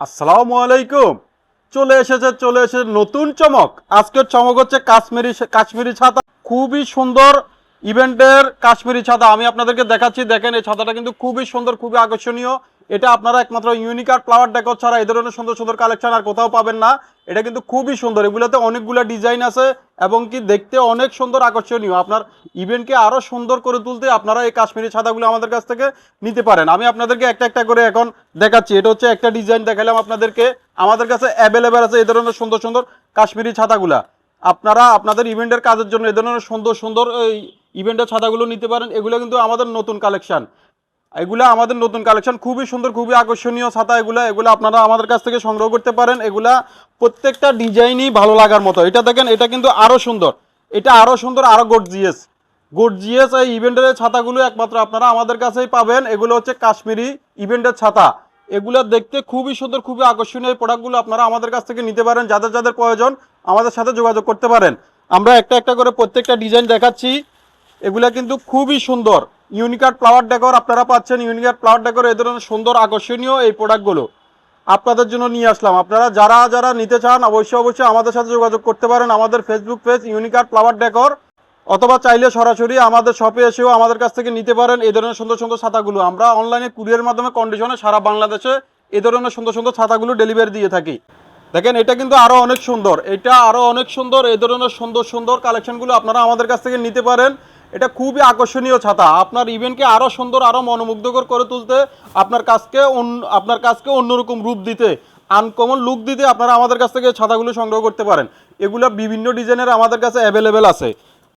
আসসালামু আলাইকুম। চলে এসেছে নতুন চমক। আজকের চমক হচ্ছে কাশ্মীরি ছাতা। খুবই সুন্দর ইভেন্টের কাশ্মীরি ছাতা আমি আপনাদেরকে দেখাচ্ছি। দেখেন এই ছাতাটা কিন্তু খুবই সুন্দর, খুবই আকর্ষণীয়। এটা আপনারা একমাত্র ইউনিকার ফ্লাওয়ার ডেকোর ছাড়া এই ধরনের সুন্দর সুন্দর কালেকশন আর কোথাও পাবেন না। এটা কিন্তু খুবই সুন্দর, এগুলোতে অনেকগুলো ডিজাইন আছে এবং কি দেখতে অনেক সুন্দর, আকর্ষণীয়। আপনার ইভেন্টকে আরো সুন্দর করে তুলতে আপনারা এই কাশ্মীরি ছাতাগুলো আমাদের কাছ থেকে নিতে পারেন। আমি আপনাদেরকে একটা একটা করে এখন দেখাচ্ছি। এটা হচ্ছে একটা ডিজাইন দেখালাম আপনাদেরকে। আমাদের কাছে অ্যাভেলেবেল আছে এই ধরনের সুন্দর সুন্দর কাশ্মীরি ছাতাগুলা। আপনারা আপনাদের ইভেন্টের কাজের জন্য এই ধরনের সুন্দর সুন্দর এই ইভেন্টের ছাতাগুলো নিতে পারেন। এগুলো কিন্তু আমাদের নতুন কালেকশন। এগুলা আমাদের নতুন কালেকশন, খুবই সুন্দর, খুবই আকর্ষণীয় ছাতা। এগুলা এগুলা আপনারা আমাদের কাছ থেকে সংগ্রহ করতে পারেন। এগুলা প্রত্যেকটা ডিজাইনই ভালো লাগার মতো। এটা দেখেন, এটা কিন্তু আরো সুন্দর, এটা আরো সুন্দর, আরো গর্জিয়াস। গর্জিয়াস এই ইভেন্টের ছাতাগুলো একমাত্র আপনারা আমাদের কাছেই পাবেন। এগুলো হচ্ছে কাশ্মীরি ইভেন্টের ছাতা। এগুলো দেখতে খুবই সুন্দর, খুবই আকর্ষণীয়। এই প্রোডাক্টগুলো আপনারা আমাদের কাছ থেকে নিতে পারেন। যাদের যাদের প্রয়োজন আমাদের সাথে যোগাযোগ করতে পারেন। আমরা একটা একটা করে প্রত্যেকটা ডিজাইন দেখাচ্ছি। এগুলা কিন্তু খুবই সুন্দর। ইউনিকার ফ্লাওয়ার ডেকোর আপনারা পাচ্ছেন। ইউনিকার ফ্লাওয়ার ডেকোর এই ধরনের সুন্দর, আকর্ষণীয় এই প্রোডাক্টগুলো আপনাদের জন্য নিয়ে আসলাম। আপনারা যারা যারা নিতে চান অবশ্যই অবশ্যই আমাদের সাথে যোগাযোগ করতে পারেন। আমাদের ফেসবুক পেজ ইউনিকার ফ্লাওয়ার ডেকোর, অথবা চাইলে সরাসরি আমাদের শপে এসেও আমাদের কাছ থেকে নিতে পারেন এই ধরনের সুন্দর সুন্দর ছাতাগুলো। আমরা অনলাইনে কুরিয়ার মাধ্যমে কন্ডিশনে সারা বাংলাদেশে এই ধরনের সুন্দর সুন্দর ছাতাগুলো ডেলিভারি দিয়ে থাকি। দেখেন এটা কিন্তু আরো অনেক সুন্দর, এটা আরো অনেক সুন্দর। এই ধরনের সুন্দর সুন্দর কালেকশনগুলো আপনারা আমাদের কাছ থেকে নিতে পারেন। এটা খুবই আকর্ষণীয় ছাতা। আপনার ইভেন্টকে আরো সুন্দর, আরো মনোমুগ্ধকর করে তুলতে, আপনার কাজকে অন্যরকম রূপ দিতে, আনকমন লুক দিতে আপনারা আমাদের কাছ থেকে ছাতাগুলো সংগ্রহ করতে পারেন। এগুলো বিভিন্ন ডিজাইনের আমাদের কাছে অ্যাভেলেবেল আছে।